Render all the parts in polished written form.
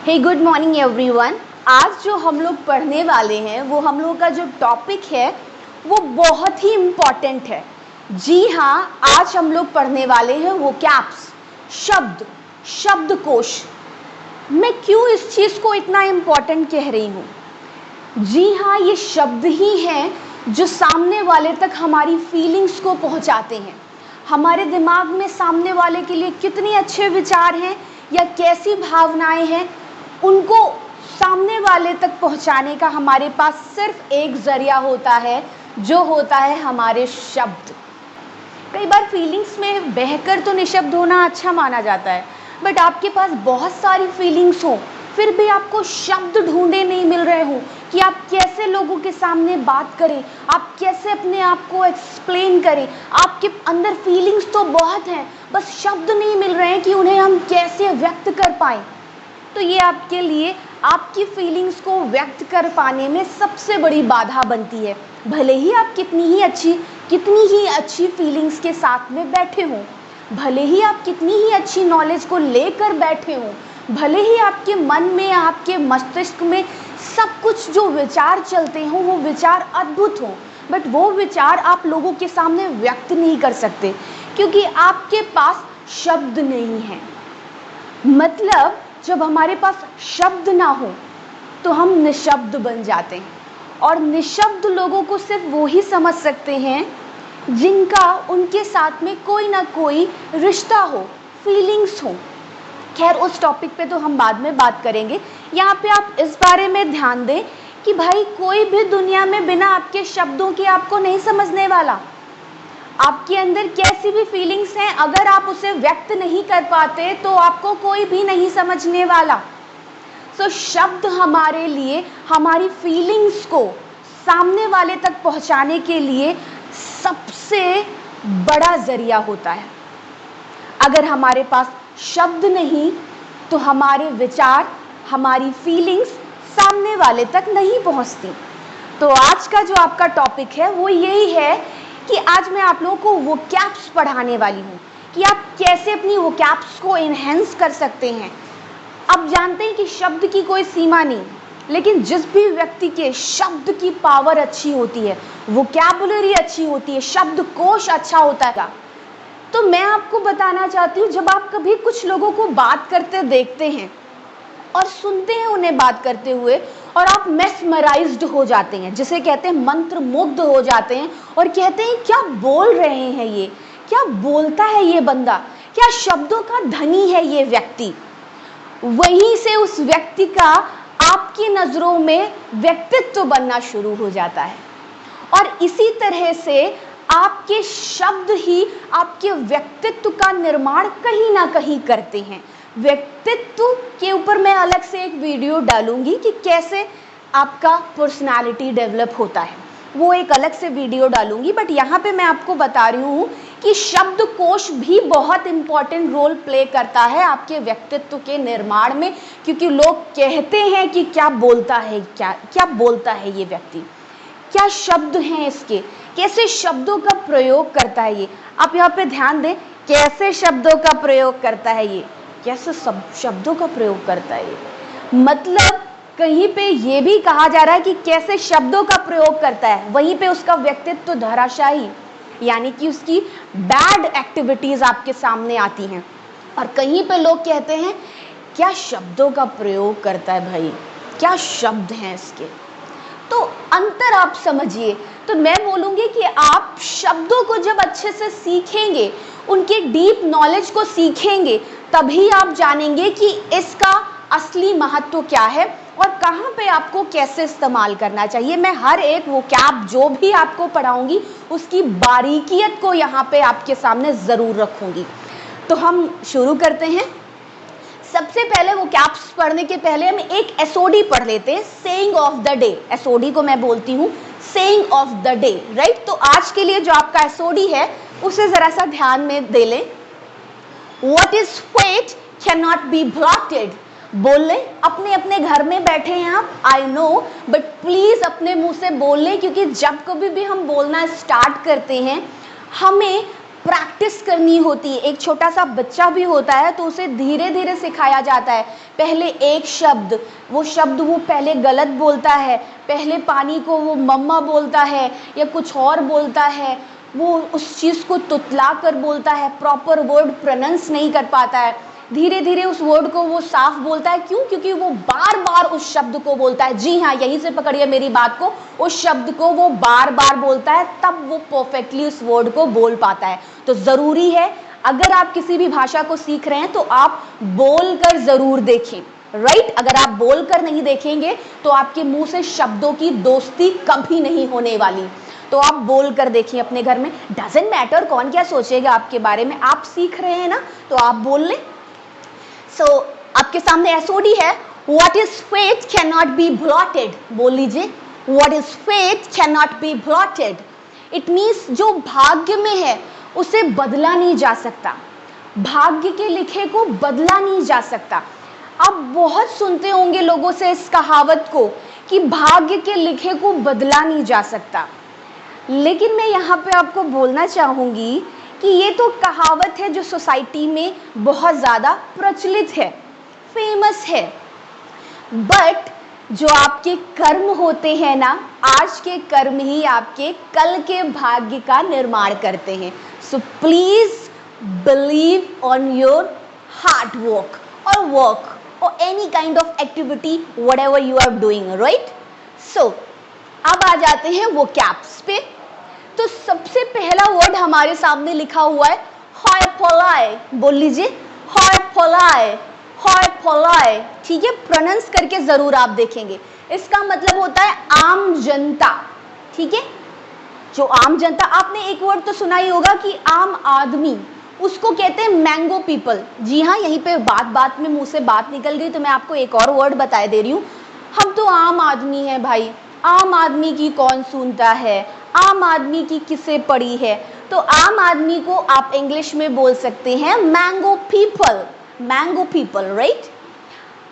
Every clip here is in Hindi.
हे गुड मॉर्निंग एवरीवन। आज जो हम लोग पढ़ने वाले हैं वो हम लोग का जो टॉपिक है वो बहुत ही इम्पॉर्टेंट है। जी हाँ, आज हम लोग पढ़ने वाले हैं वोकैब्स, शब्दकोश। मैं क्यों इस चीज़ को इतना इम्पॉर्टेंट कह रही हूँ? जी हाँ, ये शब्द ही हैं जो सामने वाले तक हमारी फीलिंग्स को पहुँचाते हैं। हमारे दिमाग में सामने वाले के लिए कितने अच्छे विचार हैं या कैसी भावनाएं हैं, उनको सामने वाले तक पहुंचाने का हमारे पास सिर्फ एक जरिया होता है, जो होता है हमारे शब्द। कई बार फीलिंग्स में बहकर तो निशब्द होना अच्छा माना जाता है, बट आपके पास बहुत सारी फीलिंग्स हो फिर भी आपको शब्द ढूंढे नहीं मिल रहे हो कि आप कैसे लोगों के सामने बात करें, आप कैसे अपने आप को एक्सप्लेन करें। आपके अंदर फीलिंग्स तो बहुत हैं, बस शब्द नहीं मिल रहे हैं कि उन्हें हम कैसे व्यक्त कर पाएं। तो ये आपके लिए आपकी फीलिंग्स को व्यक्त कर पाने में सबसे बड़ी बाधा बनती है। भले ही आप कितनी ही अच्छी फीलिंग्स के साथ में बैठे हों, भले ही आप कितनी ही अच्छी नॉलेज को लेकर बैठे हों, भले ही आपके मन में, आपके मस्तिष्क में सब कुछ जो विचार चलते हों वो विचार अद्भुत हों, बट वो विचार आप लोगों के सामने व्यक्त नहीं कर सकते क्योंकि आपके पास शब्द नहीं है। मतलब जब हमारे पास शब्द ना हो तो हम निशब्द बन जाते हैं, और निशब्द लोगों को सिर्फ वो ही समझ सकते हैं जिनका उनके साथ में कोई ना कोई रिश्ता हो, फीलिंग्स हो। खैर, उस टॉपिक पे तो हम बाद में बात करेंगे। यहाँ पे आप इस बारे में ध्यान दें कि भाई कोई भी दुनिया में बिना आपके शब्दों के आपको नहीं समझने वाला। आपके अंदर कैसी भी फीलिंग्स हैं, अगर आप उसे व्यक्त नहीं कर पाते तो आपको कोई भी नहीं समझने वाला। सो शब्द हमारे लिए हमारी फीलिंग्स को सामने वाले तक पहुंचाने के लिए सबसे बड़ा जरिया होता है। अगर हमारे पास शब्द नहीं तो हमारे विचार, हमारी फीलिंग्स सामने वाले तक नहीं पहुंचती। तो आज का जो आपका टॉपिक है वो यही है कि आज मैं आप लोगों को वोकैब्स पढ़ाने वाली हूँ कि आप कैसे अपनी वोकैब्स को इन्हेंस कर सकते हैं। अब जानते हैं कि शब्द की कोई सीमा नहीं, लेकिन जिस भी व्यक्ति के शब्द की पावर अच्छी होती है, वोकैबुलरी अच्छी होती है, शब्दकोश अच्छा होता है। तो मैं आपको बताना चाहती हूँ, जब आप कभी कुछ लोगों को बात करते देखते हैं और सुनते हैं उन्हें बात करते हुए, और आप मेस्मराइज्ड हो जाते हैं, जिसे कहते हैं मंत्रमुग्ध हो जाते हैं, और कहते हैं क्या बोल रहे हैं ये, क्या बोलता है ये बंदा, क्या शब्दों का धनी है ये व्यक्ति। वहीं से उस व्यक्ति का आपकी नजरों में व्यक्तित्व बनना शुरू हो जाता है, और इसी तरह से आपके शब्द ही आपके व्यक्तित्व का निर्माण कहीं ना कहीं करते हैं। व्यक्तित्व के ऊपर मैं अलग से एक वीडियो डालूंगी कि कैसे आपका पर्सनालिटी डेवलप होता है, वो एक अलग से वीडियो डालूंगी। बट यहाँ पे मैं आपको बता रही हूँ कि शब्दकोश भी बहुत इंपॉर्टेंट रोल प्ले करता है आपके व्यक्तित्व के निर्माण में, क्योंकि लोग कहते हैं कि क्या बोलता है ये व्यक्ति, क्या शब्द हैं इसके, कैसे शब्दों का प्रयोग करता है ये। आप यहाँ पे ध्यान दें, कैसे शब्दों का प्रयोग करता है ये, कैसे शब्दों का प्रयोग करता है ये। मतलब कहीं पे ये भी कहा जा रहा है कि कैसे शब्दों का प्रयोग करता है, वहीं पे उसका व्यक्तित्व धराशायी, यानी कि उसकी बैड एक्टिविटीज आपके सामने आती हैं। और कहीं पे लोग कहते हैं क्या शब्दों का प्रयोग करता है भाई, क्या शब्द हैं इसके। तो अंतर आप समझिए। तो मैं बोलूँगी कि आप शब्दों को जब अच्छे से सीखेंगे, उनके डीप नॉलेज को सीखेंगे, तभी आप जानेंगे कि इसका असली महत्व क्या है और कहाँ पे आपको कैसे इस्तेमाल करना चाहिए। मैं हर एक वोकैब जो भी आपको पढ़ाऊंगी उसकी बारीकियत को यहाँ पे आपके सामने ज़रूर रखूंगी। तो हम शुरू करते हैं। सबसे पहले वोकैब्स पढ़ने के पहले हम एक एसओडी पढ़ लेते हैं, saying of the day. SOD को मैं बोलती हूँ saying of the day, right. तो आज के लिए जो आपका एसओडी है उसे जरा सा ध्यान में दे लें। What is fate cannot be blotted। बोल लें, अपने अपने घर में बैठे हैं आप, आई नो, बट प्लीज अपने मुंह से बोल लें, क्योंकि जब कभी भी हम बोलना स्टार्ट करते हैं हमें प्रैक्टिस करनी होती है। एक छोटा सा बच्चा भी होता है तो उसे धीरे धीरे सिखाया जाता है। पहले एक शब्द वो पहले गलत बोलता है, पहले पानी को वो मम्मा बोलता है या कुछ और बोलता है, वो उस चीज़ को तुतला कर बोलता है, प्रॉपर वर्ड प्रोनाउंस नहीं कर पाता है। धीरे धीरे उस वर्ड को वो साफ बोलता है। क्यों? क्योंकि वो बार बार उस शब्द को बोलता है। जी हाँ, यहीं से पकड़िए मेरी बात को, उस शब्द को वो बार बार बोलता है, तब वो परफेक्टली उस वर्ड को बोल पाता है। तो ज़रूरी है, अगर आप किसी भी भाषा को सीख रहे हैं तो आप बोल कर ज़रूर देखें, राइट? अगर आप बोल कर नहीं देखेंगे तो आपके मुंह से शब्दों की दोस्ती कभी नहीं होने वाली। तो आप बोल कर देखिए अपने घर में। डजेंट मैटर कौन क्या सोचेगा आपके बारे में, आप सीख रहे हैं ना, तो आप बोल लें। सो आपके सामने एसओडी है, what is faith can not be blotted. बोल लीजिए, what is faith can not be blotted. It means जो भाग्य में है उसे बदला नहीं जा सकता, भाग्य के लिखे को बदला नहीं जा सकता। आप बहुत सुनते होंगे लोगों से इस कहावत को कि भाग्य के लिखे को बदला नहीं जा सकता, लेकिन मैं यहाँ पे आपको बोलना चाहूँगी कि ये तो कहावत है जो सोसाइटी में बहुत ज़्यादा प्रचलित है, फेमस है, बट जो आपके कर्म होते हैं ना, आज के कर्म ही आपके कल के भाग्य का निर्माण करते हैं। So please believe on your hard work और वर्क और any kind of activity whatever you are doing, right? So अब आ जाते हैं वो कैप्स पे। तो सबसे पहला वर्ड हमारे सामने लिखा हुआ है हॉय पोलाय। बोल लीजिए, हॉय पोलाय, हॉय पोलाय। ठीक है, प्रोनाउंस करके जरूर आप देखेंगे। इसका मतलब होता है आम जनता। ठीक है, जो आम जनता, आपने एक वर्ड तो सुना ही होगा कि आम आदमी, उसको कहते हैं मैंगो पीपल। जी हाँ, यहीं पे बात में मुंह से बात निकल गई तो मैं आपको एक और वर्ड बता दे रही हूँ। हम तो आम आदमी हैं भाई, आम आदमी की कौन सुनता है, आम आदमी की किसे पड़ी है? तो आम आदमी को आप इंग्लिश में बोल सकते हैं mango people, mango people, right?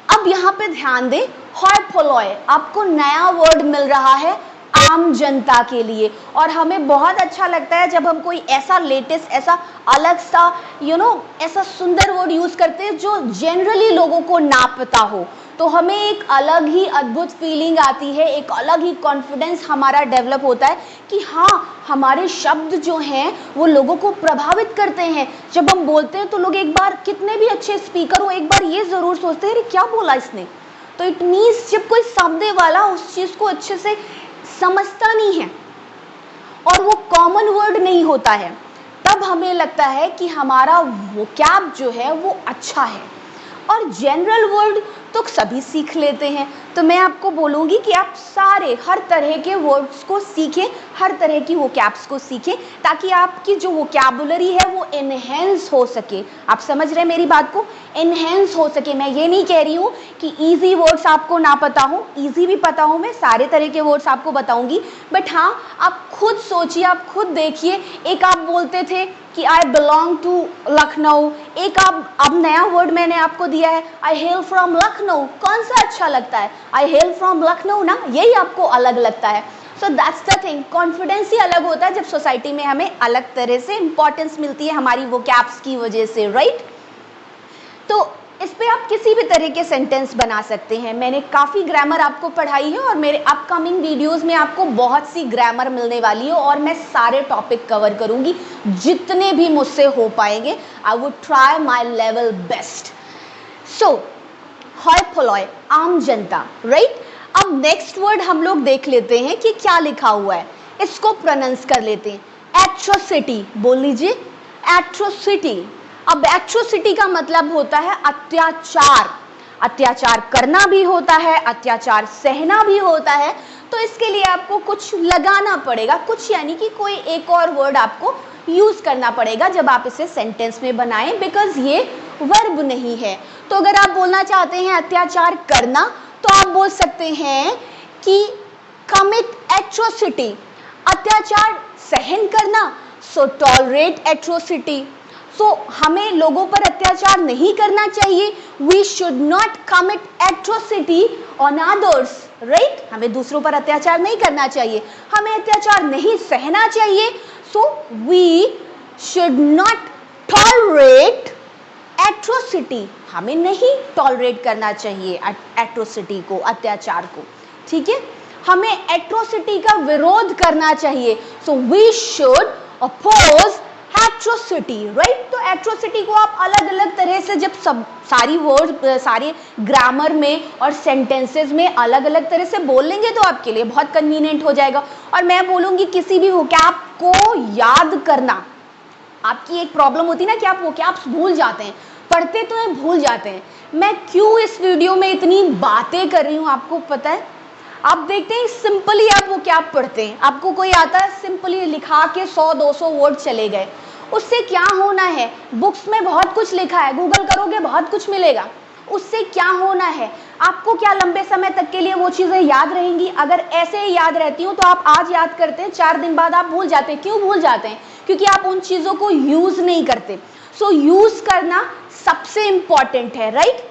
अब यहाँ पे ध्यान दें, हॉय पोलॉय, आपको नया वर्ड मिल रहा है आम जनता के लिए, और हमें बहुत अच्छा लगता है जब हम कोई ऐसा लेटेस्ट, ऐसा अलग सा ऐसा सुंदर वर्ड यूज करते हैं जो जनरली लोगों को ना पता हो, तो हमें एक अलग ही अद्भुत फीलिंग आती है, एक अलग ही कॉन्फिडेंस हमारा डेवलप होता है कि हाँ, हमारे शब्द जो हैं वो लोगों को प्रभावित करते हैं। जब हम बोलते हैं तो लोग एक बार, कितने भी अच्छे स्पीकर हो, एक बार ये जरूर सोचते हैं अरे क्या बोला इसने। तो इट मीन्स जब कोई सामने वाला उस चीज को अच्छे से समझता नहीं है और वो कॉमन वर्ड नहीं होता है, तब हमें लगता है कि हमारा वोकैब जो है वो अच्छा है। और जनरल वर्ड तो सभी सीख लेते हैं, तो मैं आपको बोलूँगी कि आप सारे हर तरह के वर्ड्स को सीखें, हर तरह की वोकैब्स को सीखें, ताकि आपकी जो वोकैबुलरी है वो एनहेंस हो सके। आप समझ रहे हैं मेरी बात को? एनहेंस हो सके। मैं ये नहीं कह रही हूँ कि ईजी वर्ड्स आपको ना पता हो, ईजी भी पता हो, मैं सारे तरह के वर्ड्स आपको बताऊँगी, बट हाँ, आप खुद सोचिए, आप खुद देखिए। एक आप बोलते थे कि आई बिलोंग टू लखनऊ, एक आप अब नया वर्ड मैंने आपको दिया है आई हेल फ्रॉम लखनऊ। कौन सा अच्छा लगता है? आई हेल फ्रॉम लखनऊ ना, यही आपको अलग लगता है। So that's the thing, confidence ही अलग होता है जब सोसाइटी में हमें अलग तरह से इंपॉर्टेंस मिलती है हमारी वोकैब्स की वजह से, राइट? तो इस पे आप किसी भी तरह के सेंटेंस बना सकते हैं। मैंने काफ़ी ग्रामर आपको पढ़ाई है और मेरे अपकमिंग वीडियोस में आपको बहुत सी ग्रामर मिलने वाली है और मैं सारे टॉपिक कवर करूंगी जितने भी मुझसे हो पाएंगे। I would try my level best. So hoi polloi, आम जनता, राइट? अब नेक्स्ट वर्ड हम लोग देख लेते हैं कि क्या लिखा हुआ है, इसको प्रोनाउंस कर लेते हैं। एट्रोसिटी। बोल लीजिए, एट्रोसिटी। अब एट्रोसिटी का मतलब होता है अत्याचार। अत्याचार करना भी होता है, अत्याचार सहना भी होता है। तो इसके लिए आपको कुछ लगाना पड़ेगा, कुछ यानी कि कोई एक और वर्ड आपको यूज करना पड़ेगा जब आप इसे सेंटेंस में बनाएं, बिकॉज ये वर्ब नहीं है। तो अगर आप बोलना चाहते हैं अत्याचार करना, तो आप बोल सकते हैं कि कमिट एट्रोसिटी, अत्याचार सहन करना, सो टॉलरेट एट्रोसिटी। सो हमें लोगों पर अत्याचार नहीं करना चाहिए। We should not commit atrocity on others, right? हमें दूसरों पर अत्याचार नहीं करना चाहिए, हमें अत्याचार नहीं सहना चाहिए। So we should not tolerate atrocity, हमें नहीं टॉलरेट करना चाहिए एट्रोसिटी को, अत्याचार को, ठीक है, हमें एट्रोसिटी का विरोध करना चाहिए। So we should oppose atrocity, right. तो एट्रोसिटी को आप अलग अलग तरह से जब सब सारी वर्ड सारे ग्रामर में और सेंटेंसेस में अलग अलग तरह से बोल लेंगे तो आपके लिए बहुत कन्वीनियंट हो जाएगा। और मैं बोलूंगी किसी भी वोकैब को याद करना, आपकी एक प्रॉब्लम होती है ना कि आप वोकैब्स भूल जाते हैं, पढ़ते तो हैं भूल जाते हैं। मैं क्यों इस वीडियो में इतनी बातें कर रही हूँ आपको पता है? आप देखते हैं सिंपली आप वोकैब पढ़ते हैं, आपको कोई आता है सिंपली लिखा के 100-200 वर्ड चले गए, उससे क्या होना है? बुक्स में बहुत कुछ लिखा है, गूगल करोगे बहुत कुछ मिलेगा, उससे क्या होना है? आपको क्या लंबे समय तक के लिए वो चीजें याद रहेंगी? अगर ऐसे ही याद रहती हूँ तो आप आज याद करते हैं, 4 दिन बाद आप भूल जाते हैं। क्यों भूल जाते हैं? क्योंकि आप उन चीजों को यूज नहीं करते। सो यूज करना सबसे इंपॉर्टेंट है, राइट।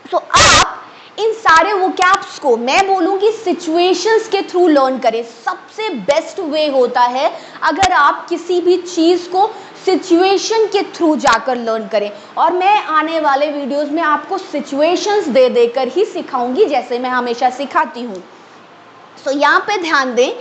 सो आप इन सारे वोकैब्स को मैं बोलूंगी सिचुएशंस के थ्रू लर्न करें। सबसे बेस्ट वे होता है अगर आप किसी भी चीज को सिचुएशन के थ्रू जाकर लर्न करें। और मैं आने वाले वीडियोस में आपको सिचुएशंस दे देकर ही सिखाऊंगी, जैसे मैं हमेशा सिखाती हूँ। सो यहाँ पे ध्यान दें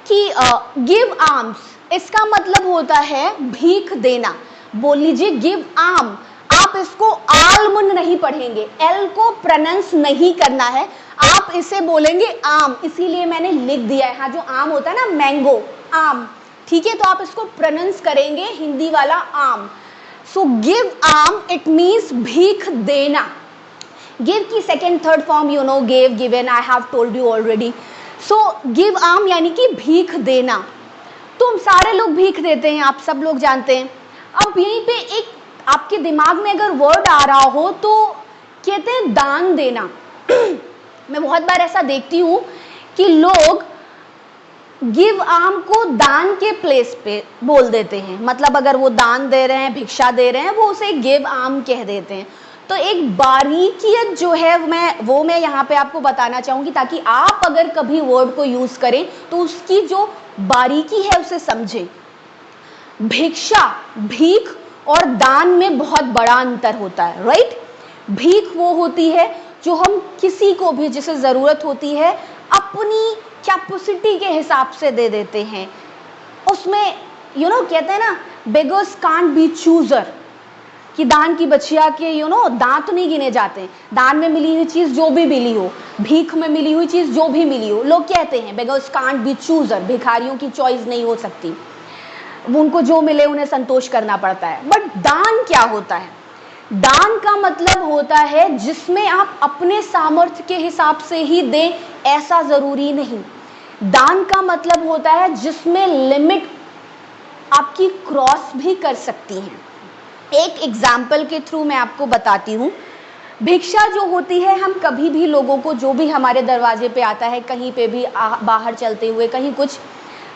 कि गिव आर्म्स, इसका मतलब होता है भीख देना। बोल लीजिए गिव आर्म। आप इसको आलमुन नहीं पढ़ेंगे, एल को प्रोनाउंस नहीं करना है, आप इसे बोलेंगे आम, इसीलिए मैंने लिख दिया है। हाँ, जो आम होता है ना, मैंगो, आम, ठीक है, तो आप इसको प्रोनाउंस करेंगे हिंदी वाला आम। So give arm it means भीख देना। गिव की second third form you know, gave, given, I have told you already. So give arm यानी कि भीख देना। तो हम सारे लोग भीख देते हैं, आप सब लोग जानते हैं। अब यहीं पे एक आपके दिमाग में अगर वर्ड आ रहा हो तो कहते हैं दान देना। मैं बहुत बार ऐसा देखती हूँ कि लोग गिव आर्म को दान के प्लेस पे बोल देते हैं, मतलब अगर वो दान दे रहे हैं, भिक्षा दे रहे हैं, वो उसे गिव आर्म कह देते हैं। तो एक बारीकियत जो है मैं यहाँ पे आपको बताना चाहूंगी, ताकि आप अगर कभी वर्ड को यूज करें तो उसकी जो बारीकी है उसे समझें। भिक्षा, भीख और दान में बहुत बड़ा अंतर होता है, राइट। भीख वो होती है जो हम किसी को भी जिसे जरूरत होती है अपनी कैपेसिटी के हिसाब से दे देते हैं। उसमें कहते हैं ना, बेगर्स कांट बी चूजर, कि दान की बचिया के दांत नहीं गिने जाते। दान में मिली हुई चीज जो भी मिली हो, भीख में मिली हुई चीज जो भी मिली हो, लोग कहते हैं बेगर्स कांट बी चूजर, भिखारियों की चॉइस नहीं हो सकती, उनको जो मिले उन्हें संतोष करना पड़ता है। बट दान क्या होता है? दान का मतलब होता है जिसमें आप अपने सामर्थ्य के हिसाब से ही दें, ऐसा जरूरी नहीं। दान का मतलब होता है जिसमें लिमिट आपकी क्रॉस भी कर सकती हैं। एक एग्जाम्पल के थ्रू मैं आपको बताती हूँ। भिक्षा जो होती है, हम कभी भी लोगों को, जो भी हमारे दरवाजे पे आता है, कहीं पे भी बाहर चलते हुए, कहीं कुछ,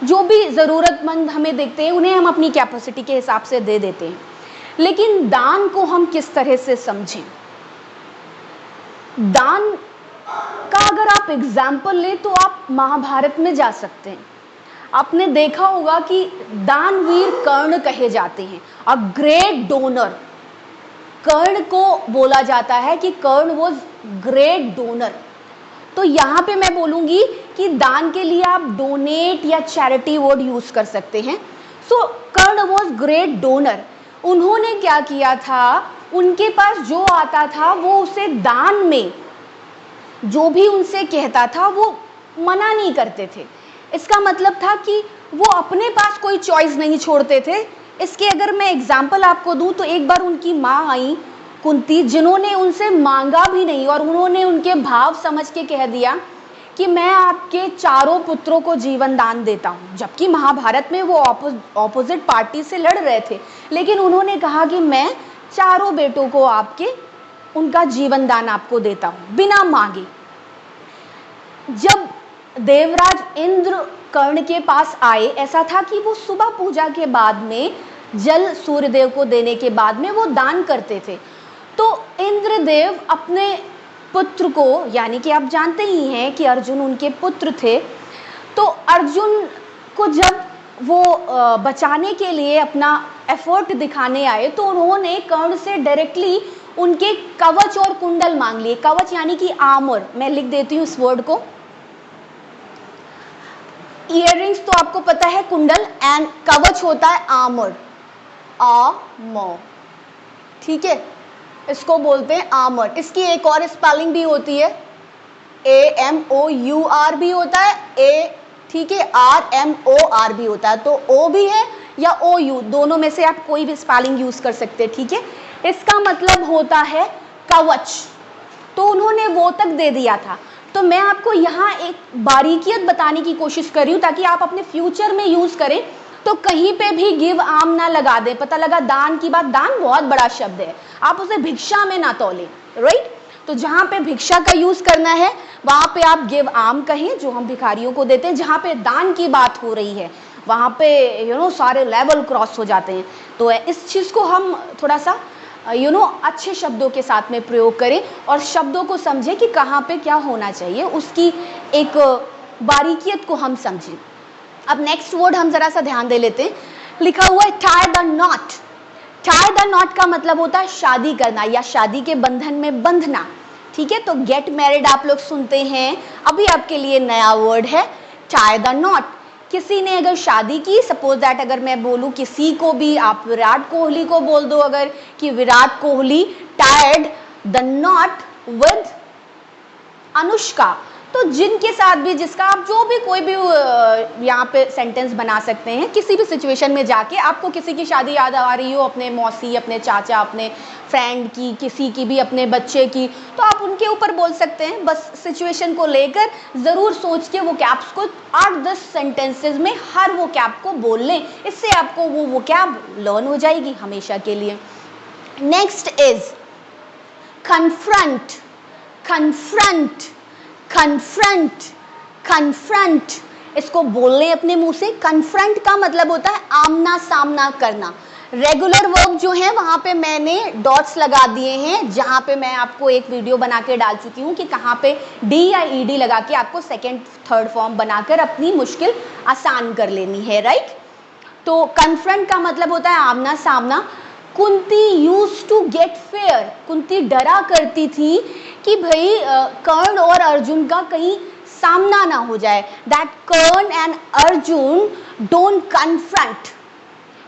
जो भी ज़रूरतमंद हमें देखते हैं, उन्हें हम अपनी कैपेसिटी के हिसाब से दे देते हैं। लेकिन दान को हम किस तरह से समझें? दान का अगर आप एग्जाम्पल लें तो आप महाभारत में जा सकते हैं। आपने देखा होगा कि दानवीर कर्ण कहे जाते हैं, अ ग्रेट डोनर। कर्ण को बोला जाता है कि कर्ण वॉज ग्रेट डोनर। तो यहाँ पे मैं बोलूंगी कि दान के लिए आप डोनेट या चैरिटी वर्ड यूज कर सकते हैं। सो कर्ण वॉज ग्रेट डोनर। उन्होंने क्या किया था, उनके पास जो आता था वो उसे दान में, जो भी उनसे कहता था वो मना नहीं करते थे। इसका मतलब था कि वो अपने पास कोई चॉइस नहीं छोड़ते थे। इसके अगर मैं एग्जाम्पल आपको दूं तो एक बार उनकी माँ आई कुंती, जिन्होंने उनसे मांगा भी नहीं और उन्होंने उनके भाव समझ के कह दिया कि मैं आपके चारों पुत्रों को जीवन दान देता हूँ। जबकि महाभारत में वो ऑपोजिट पार्टी से लड़ रहे थे, लेकिन उन्होंने कहा कि मैं चारों बेटों को आपके, उनका जीवन दान आपको देता हूँ बिना मांगे। जब देवराज इंद्र कर्ण के पास आए, ऐसा था कि वो सुबह पूजा के बाद में जल सूर्यदेव को देने के बाद में वो दान करते थे। तो इंद्रदेव अपने पुत्र को, यानी कि आप जानते ही हैं कि अर्जुन उनके पुत्र थे, तो अर्जुन को जब वो बचाने के लिए अपना एफर्ट दिखाने आए तो उन्होंने कर्ण से डायरेक्टली उनके कवच और कुंडल मांग लिए। कवच यानी कि आर्मर, मैं लिख देती हूँ इस वर्ड को। इयररिंग्स तो आपको पता है कुंडल, एंड कवच होता है आर्मर, आर्मर, ठीक है, इसको बोलते हैं आर्मर। इसकी एक और स्पेलिंग भी होती है, AMOUR भी होता है, ए, ठीक है, RMOR भी होता है, तो O भी है या OU, दोनों में से आप कोई भी स्पेलिंग यूज कर सकते हैं, ठीक है। इसका मतलब होता है कवच, तो उन्होंने वो तक दे दिया था। तो मैं आपको यहाँ एक बारीकियत बताने की कोशिश कर रही हूँ ताकि आप अपने फ्यूचर में यूज करें तो कहीं पे भी गिव आर्म ना लगा दें। पता लगा दान की बात, दान बहुत बड़ा शब्द है, आप उसे भिक्षा में ना तौलें, राइट। तो जहां पे भिक्षा का यूज करना है वहां पे आप गिव आर्म कहें, जो हम भिखारियों को देते हैं। जहां पे दान की बात हो रही है वहां पे सारे लेवल क्रॉस हो जाते हैं। तो इस चीज को हम थोड़ा सा अच्छे शब्दों के साथ में प्रयोग करें और शब्दों को समझें कि कहाँ पे क्या होना चाहिए, उसकी एक बारीकियत को हम समझें। अब नेक्स्ट वर्ड हम जरा सा ध्यान दे लेते हैं। लिखा हुआ है tie the not. Tie the not का मतलब होता है शादी करना या शादी के बंधन में बंधना, ठीक है। तो गेट मैरिड आप लोग सुनते हैं, अभी आपके लिए नया वर्ड है टाई द नॉट। किसी ने अगर शादी की, सपोज दैट अगर मैं बोलूं किसी को भी, आप विराट कोहली को बोल दो अगर कि Virat Kohli tied the not with Anushka, तो जिनके साथ भी, जिसका आप जो भी कोई भी यहाँ पे सेंटेंस बना सकते हैं। किसी भी सिचुएशन में जाके आपको किसी की शादी याद आ रही हो, अपने मौसी, अपने चाचा, अपने फ्रेंड की, किसी की भी, अपने बच्चे की, तो आप उनके ऊपर बोल सकते हैं। बस सिचुएशन को लेकर जरूर सोच के वो कैप्स को 8-10 सेंटेंसेस में हर वो कैप को बोल लें, इससे आपको वो कैप लर्न हो जाएगी हमेशा के लिए। Next is confront. Confront, confront, confront, इसको बोल लें अपने मुंह से। कन्फ्रंट का मतलब होता है आमना सामना करना। रेगुलर वर्ब जो है वहां पे मैंने डॉट्स लगा दिए हैं, जहां पे मैं आपको एक वीडियो बना के डाल चुकी हूं कि कहां पे डी या ईडी लगा के आपको सेकेंड थर्ड फॉर्म बनाकर अपनी मुश्किल आसान कर लेनी है, राइट। तो कन्फ्रंट का मतलब होता है आमना सामना। Kunti use to get fear, Kunti डरा करती थी कि भाई कर्ण और अर्जुन का कहीं सामना ना हो जाए, that Karna and Arjun don't confront.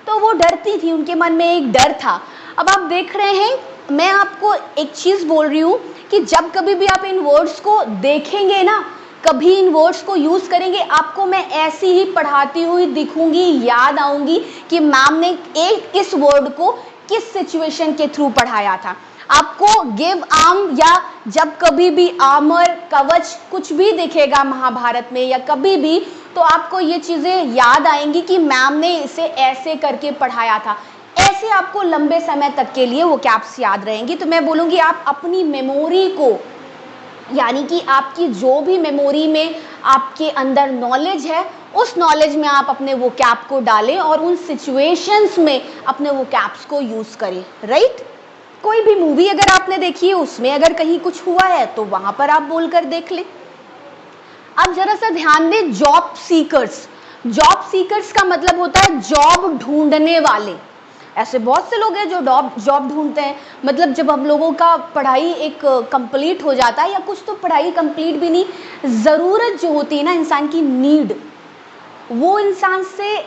तो वो डरती थी, उनके मन में एक डर था। अब आप देख रहे हैं, मैं आपको एक चीज बोल रही हूं कि जब कभी भी आप इन वर्ड्स को देखेंगे ना, कभी इन वर्ड्स को यूज करेंगे, आपको मैं ऐसी ही पढ़ाती हुई दिखूंगी, याद आऊंगी कि मैम ने इस वर्ड को किस सिचुएशन के थ्रू पढ़ाया था। आपको गिव आर्म या जब कभी भी आर्मर, कवच कुछ भी दिखेगा महाभारत में या कभी भी, तो आपको ये चीजें याद आएंगी कि मैम ने इसे ऐसे करके पढ़ाया था। ऐसे आपको लंबे समय तक के लिए वो कैप्स याद रहेंगी। तो मैं बोलूंगी आप अपनी मेमोरी को, यानी कि आपकी जो भी मेमोरी में आपके अंदर नॉलेज है, उस नॉलेज में आप अपने वो कैप को डालें और उन सिचुएशंस में अपने वो कैप्स को यूज करें, राइट। कोई भी मूवी अगर आपने देखी है, उसमें अगर कहीं कुछ हुआ है तो वहां पर आप बोलकर देख लें। अब जरा सा ध्यान दें, जॉब सीकर्स। जॉब सीकर्स का मतलब होता है जॉब ढूंढने वाले। ऐसे बहुत से लोग हैं जो जॉब ढूंढते हैं। मतलब जब हम लोगों का पढ़ाई एक कंप्लीट हो जाता है, या कुछ तो पढ़ाई कंप्लीट भी नहीं, ज़रूरत जो होती है ना इंसान की, नीड, वो इंसान से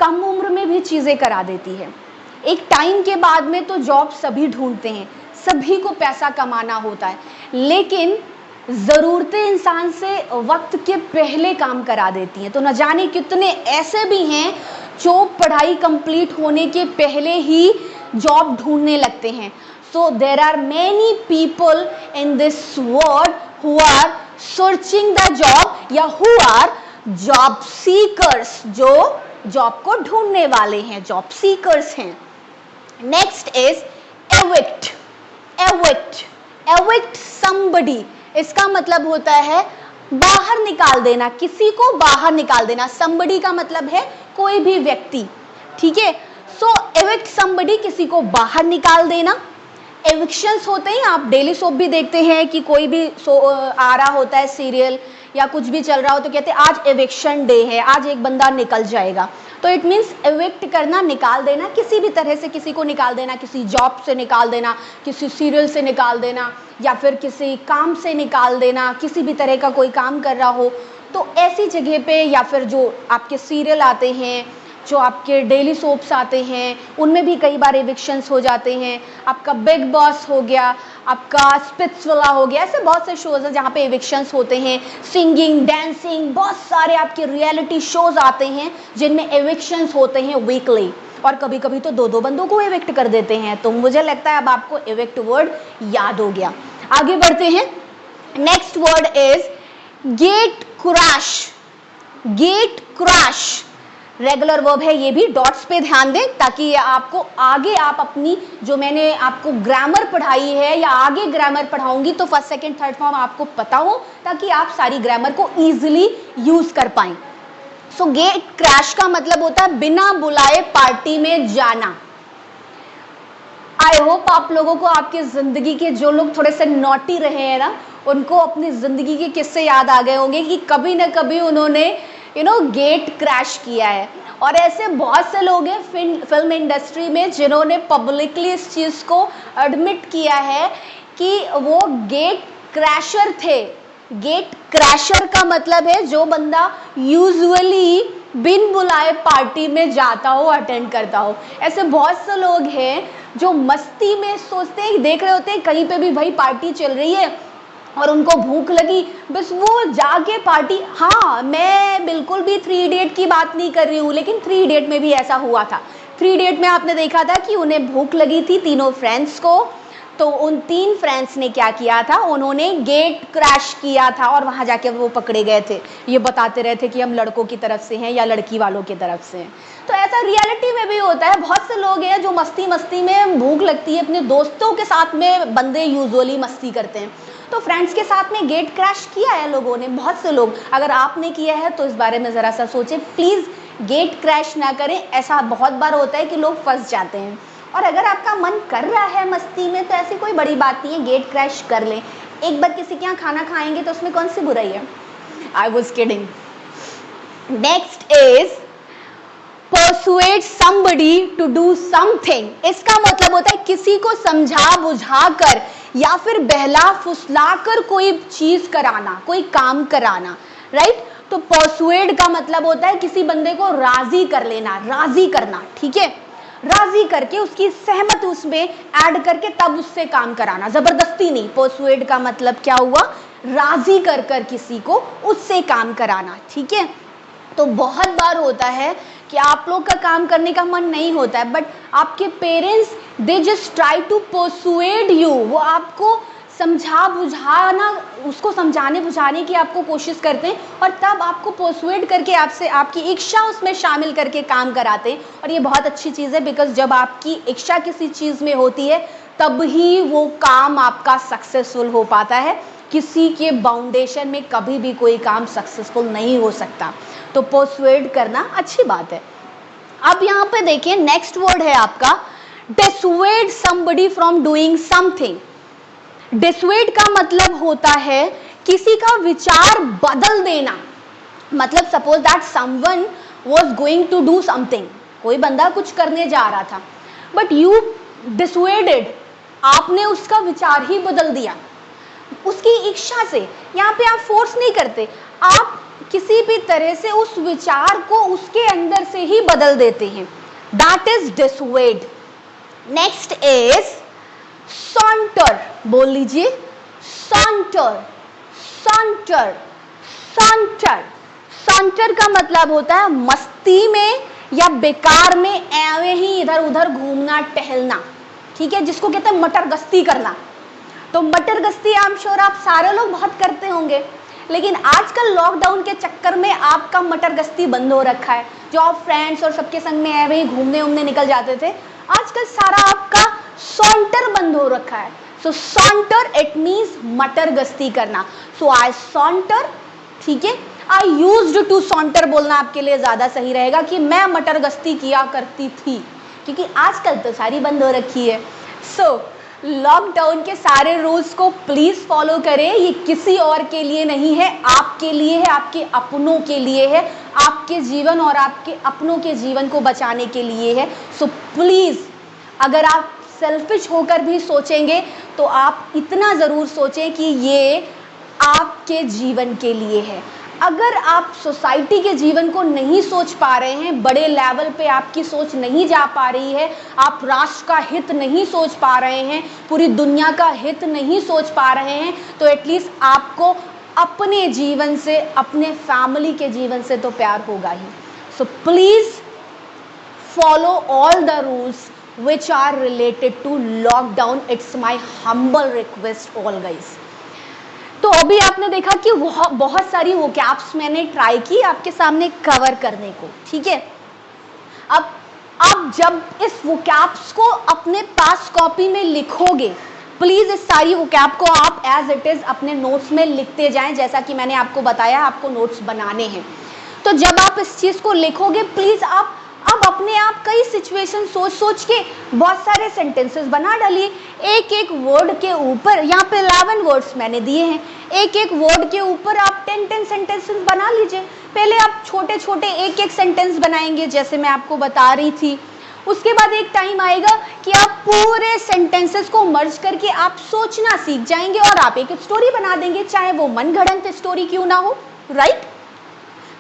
कम उम्र में भी चीज़ें करा देती है। एक टाइम के बाद में तो जॉब सभी ढूंढते हैं, सभी को पैसा कमाना होता है, लेकिन ज़रूरतें इंसान से वक्त के पहले काम करा देती हैं। तो न जाने कितने ऐसे भी हैं जो पढ़ाई कंप्लीट होने के पहले ही जॉब ढूंढने लगते हैं। So there are many people in this world who are searching the job या हु आर जॉब सीकर्स, जो जॉब को ढूंढने वाले हैं, जॉब सीकर्स हैं। Next is evict. Evict, evict somebody, इसका मतलब होता है बाहर निकाल देना, किसी को बाहर निकाल देना। somebody का मतलब है कोई भी व्यक्ति, ठीक है। सो एविक्ट somebody, किसी को बाहर निकाल देना। एविक्शंस होते हैं, आप डेली सोप भी देखते हैं कि कोई भी आ रहा होता है सीरियल या कुछ भी चल रहा हो तो कहते हैं आज एविक्शन डे है, आज एक बंदा निकल जाएगा। तो इट मीन्स एविक्ट करना, निकाल देना, किसी भी तरह से किसी को निकाल देना, किसी जॉब से निकाल देना, किसी सीरियल से निकाल देना, या फिर किसी काम से निकाल देना, किसी भी तरह का कोई काम कर रहा हो तो ऐसी जगह पे, या फिर जो आपके सीरियल आते हैं, जो आपके डेली सोप्स आते हैं, उनमें भी कई बार एविक्शंस हो जाते हैं। आपका बिग बॉस हो गया, आपका स्पिट्सविला हो गया, ऐसे बहुत से शोज हैं जहाँ पे एविक्शंस होते हैं। सिंगिंग, डांसिंग, बहुत सारे आपके रियलिटी शोज आते हैं जिनमें एविक्शंस होते हैं वीकली, और कभी कभी तो 2-2 बंदों को एविक्ट कर देते हैं। तो मुझे लगता है अब आपको एविक्ट वर्ड याद हो गया। आगे बढ़ते हैं। Next word is gate crash. Gate crash regular verb है, ये भी डॉट्स पे ध्यान दें ताकि आपको आगे आप अपनी, जो मैंने आपको ग्रामर पढ़ाई है या आगे ग्रामर पढ़ाऊंगी तो फर्स्ट सेकंड थर्ड फॉर्म आपको पता हो, ताकि आप सारी ग्रामर को इजीली यूज कर पाएं। सो गेट क्रैश का मतलब होता है बिना बुलाए पार्टी में जाना। आई होप आप लोगों को आपकी जिंदगी के जो लोग थोड़े से नॉटी रहे हैं ना, उनको अपनी जिंदगी के किस्से याद आ गए होंगे कि कभी ना कभी उन्होंने गेट क्रैश किया है। और ऐसे बहुत से लोग हैं फिल्म इंडस्ट्री में जिन्होंने पब्लिकली इस चीज को एडमिट किया है कि वो गेट क्रैशर थे। गेट क्रैशर का मतलब है जो बंदा यूजुअली बिन बुलाए पार्टी में जाता हो, अटेंड करता हो। ऐसे बहुत से लोग हैं जो मस्ती में सोचते हैं, देख रहे होते हैं कहीं पे भी भाई पार्टी चल रही है और उनको भूख लगी, बस वो जाके पार्टी। हाँ, मैं बिल्कुल भी 3 इडियट की बात नहीं कर रही हूँ, लेकिन 3 इडियट में भी ऐसा हुआ था। 3 इडियट में आपने देखा था कि उन्हें भूख लगी थी, तीनों फ्रेंड्स को, तो उन 3 फ्रेंड्स ने क्या किया था, उन्होंने गेट क्रैश किया था और वहां जाके वो पकड़े गए थे। ये बताते रहे थे कि हम लड़कों की तरफ से हैं या लड़की वालों की तरफ से हैं। तो ऐसा रियलिटी में भी होता है। बहुत से लोग हैं जो मस्ती मस्ती में, भूख लगती है, अपने दोस्तों के साथ में बंदे यूजुअली मस्ती करते हैं, तो फ्रेंड्स के साथ में गेट क्रैश किया है लोगों ने, बहुत से लोग। अगर आपने किया है तो इस बारे में ज़रा सा सोचें, प्लीज़ गेट क्रैश ना करें। ऐसा बहुत बार होता है कि लोग फंस जाते हैं। और अगर आपका मन कर रहा है मस्ती में तो ऐसी कोई बड़ी बात नहीं है, गेट क्रैश कर लें। एक बार किसी के यहाँ खाना खाएंगे तो उसमें कौन सी बुराई है। I was kidding. Next is persuade somebody to do something। इसका मतलब होता है किसी को समझा बुझा कर या फिर बहला फुसला कर कोई चीज कराना, कोई काम कराना, राइट। तो persuade का मतलब होता है किसी बंदे को राजी कर लेना, राजी करना, ठीक है। राजी करके उसकी सहमत उसमें ऐड करके तब उससे काम कराना, जबरदस्ती नहीं। persuade का मतलब क्या हुआ, राजी कर कर किसी को उससे काम कराना, ठीक है। तो बहुत बार होता है कि आप लोग का काम करने का मन नहीं होता है, बट आपके parents they just try to persuade you, वो आपको समझा बुझाना, उसको समझाने बुझाने की आपको कोशिश करते हैं और तब आपको परसुएड करके आपसे आपकी इच्छा उसमें शामिल करके काम कराते हैं। और ये बहुत अच्छी चीज़ है, बिकॉज जब आपकी इच्छा किसी चीज़ में होती है तब ही वो काम आपका सक्सेसफुल हो पाता है। किसी के बाउंडेशन में कभी भी कोई काम सक्सेसफुल नहीं हो सकता। तो परसुएड करना अच्छी बात है। अब यहाँ पे देखिए नेक्स्ट वर्ड है आपका डिसुएड समबडी फ्रॉम डूइंग समथिंग। डिसुएड का मतलब होता है किसी का विचार बदल देना। मतलब suppose that someone was going to do something, कोई बंदा कुछ करने जा रहा था, बट यू डिसुएडेड, आपने उसका विचार ही बदल दिया उसकी इच्छा से। यहाँ पे आप फोर्स नहीं करते, आप किसी भी तरह से उस विचार को उसके अंदर से ही बदल देते हैं। That is dissuade. Next is saunter. बोल लीजिए सॉन्टर, सॉन्टर, सॉन्टर। सॉन्टर का मतलब होता है मस्ती में या बेकार में ऐवे ही इधर उधर घूमना टहलना, ठीक है, जिसको कहते हैं मटर गश्ती करना। तो मटर गश्ती आई एम श्योर आप सारे लोग बहुत करते होंगे, लेकिन आजकल लॉकडाउन के चक्कर में आपका मटर गश्ती बंद हो रखा है। जो आप फ्रेंड्स और सबके संग में ऐसे ही घूमने उमने निकल जाते थे, आजकल सारा आपका सॉन्टर बंद हो रखा है। सो सॉन्टर इट मीन्स मटर गश्ती करना। सो आई सॉन्टर, ठीक है। आई यूज्ड टू सॉन्टर बोलना आपके लिए ज्यादा सही रहेगा कि मैं मटर गश्ती किया करती थी, क्योंकि आजकल तो सारी बंद हो रखी है। सो लॉकडाउन के सारे रूल्स को प्लीज फॉलो करें। ये किसी और के लिए नहीं है, आपके लिए है, आपके अपनों के लिए है, आपके जीवन और आपके अपनों के जीवन को बचाने के लिए है। सो प्लीज, अगर आप सेल्फिश होकर भी सोचेंगे तो आप इतना ज़रूर सोचें कि ये आपके जीवन के लिए है। अगर आप सोसाइटी के जीवन को नहीं सोच पा रहे हैं, बड़े लेवल पे आपकी सोच नहीं जा पा रही है, आप राष्ट्र का हित नहीं सोच पा रहे हैं, पूरी दुनिया का हित नहीं सोच पा रहे हैं, तो एटलीस्ट आपको अपने जीवन से, अपने फैमिली के जीवन से तो प्यार होगा ही। So please follow all the rules which are related to lockdown. It's my humble request all guys. तो अभी आपने देखा कि बहुत सारी वोकैब्स मैंने ट्राई की आपके सामने कवर करने को, ठीक है। अब आप जब इस वोकैब्स को अपने पास कॉपी में लिखोगे, प्लीज इस सारी वोकैब को आप एज इट इज अपने नोट्स में लिखते जाएं, जैसा कि मैंने आपको बताया आपको नोट्स बनाने हैं। तो जब आप इस चीज को लिखोगे, प्लीज आप अब अपने आप कई सिचुएशन सोच सोच के बहुत सारे सेंटेंसेस बना डालिए। एक एक वर्ड के ऊपर, यहाँ पे 11 वर्ड्स मैंने दिए हैं, एक एक वर्ड के ऊपर आप 10 सेंटेंसेस बना लीजिए। पहले आप छोटे छोटे एक एक सेंटेंस बनाएंगे, जैसे मैं आपको बता रही थी। उसके बाद एक टाइम आएगा कि आप पूरे सेंटेंसेस को मर्ज करके आप सोचना सीख जाएंगे और आप एक स्टोरी बना देंगे, चाहे वो मनगढ़ंत स्टोरी क्यों ना हो, राइट।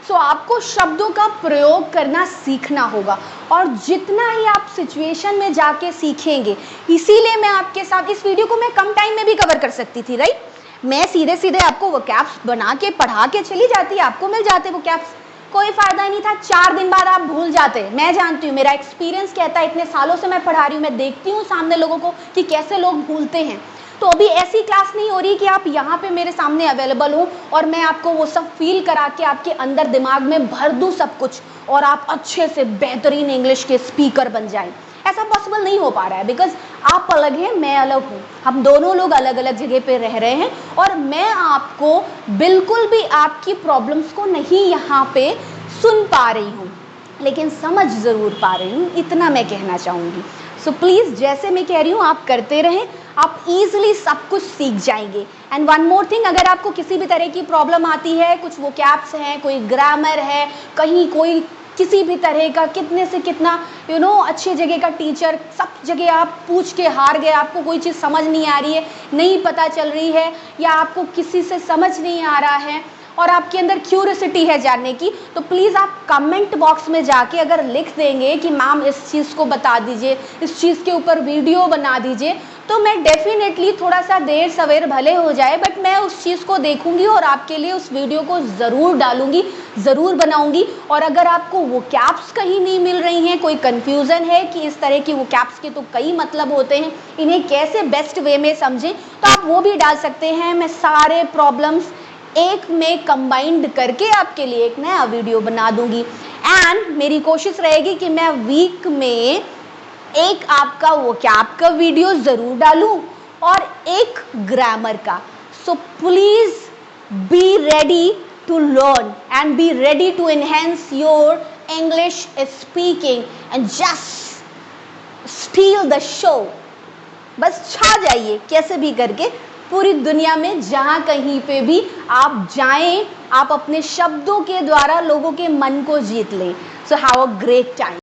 सो आपको शब्दों का प्रयोग करना सीखना होगा, और जितना ही आप सिचुएशन में जाके सीखेंगे, इसीलिए मैं आपके साथ इस वीडियो को मैं कम टाइम में भी कवर कर सकती थी, राइट। मैं सीधे सीधे आपको वोकैब्स बना के पढ़ा के चली जाती, आपको मिल जाते वोकैब्स, कोई फायदा ही नहीं था। 4 दिन बाद आप भूल जाते। मैं जानती हूँ, मेरा एक्सपीरियंस कहता है, इतने सालों से मैं पढ़ा रही हूँ, मैं देखती हूँ सामने लोगों को कि कैसे लोग भूलते हैं। तो अभी ऐसी क्लास नहीं हो रही कि आप यहाँ पे मेरे सामने अवेलेबल हो और मैं आपको वो सब फील करा के आपके अंदर दिमाग में भर दूँ सब कुछ और आप अच्छे से बेहतरीन इंग्लिश के स्पीकर बन जाएं। ऐसा पॉसिबल नहीं हो पा रहा है, बिकॉज आप अलग हैं, मैं अलग हूँ, हम दोनों लोग अलग अलग जगह पे रह रहे हैं, और मैं आपको बिल्कुल भी आपकी प्रॉब्लम्स को नहीं यहाँ पे सुन पा रही हूँ, लेकिन समझ ज़रूर पा रही हूँ, इतना मैं कहना चाहूँगी। सो प्लीज़, जैसे मैं कह रही हूँ आप करते रहें, आप इजीली सब कुछ सीख जाएंगे। एंड वन मोर थिंग, अगर आपको किसी भी तरह की प्रॉब्लम आती है, कुछ वोकैब्स हैं, कोई ग्रामर है, कहीं कोई किसी भी तरह का, कितने से कितना अच्छे जगह का टीचर, सब जगह आप पूछ के हार गए, आपको कोई चीज़ समझ नहीं आ रही है, नहीं पता चल रही है, या आपको किसी से समझ नहीं आ रहा है और आपके अंदर क्यूरियोसिटी है जानने की, तो प्लीज़ आप कमेंट बॉक्स में जाके अगर लिख देंगे कि मैम इस चीज़ को बता दीजिए, इस चीज़ के ऊपर वीडियो बना दीजिए, तो मैं डेफिनेटली, थोड़ा सा देर सवेर भले हो जाए, बट मैं उस चीज़ को देखूंगी और आपके लिए उस वीडियो को ज़रूर डालूंगी, ज़रूर बनाऊंगी। और अगर आपको वोकैब्स कहीं नहीं मिल रही हैं, कोई कन्फ्यूज़न है कि इस तरह की वोकैब्स के तो कई मतलब होते हैं, इन्हें कैसे बेस्ट वे में समझें, तो आप वो भी डाल सकते हैं। मैं सारे प्रॉब्लम्स एक में कंबाइंड करके आपके लिए एक नया वीडियो बना दूंगी। एंड मेरी कोशिश रहेगी कि मैं वीक में एक आपका वोकैब का वीडियो ज़रूर डालूं और एक ग्रामर का। So please be ready to learn and be ready to enhance your English speaking and just steal the show. बस छा जाइए कैसे भी करके पूरी दुनिया में, जहाँ कहीं पे भी आप जाएं, आप अपने शब्दों के द्वारा लोगों के मन को जीत लें। So have a great time.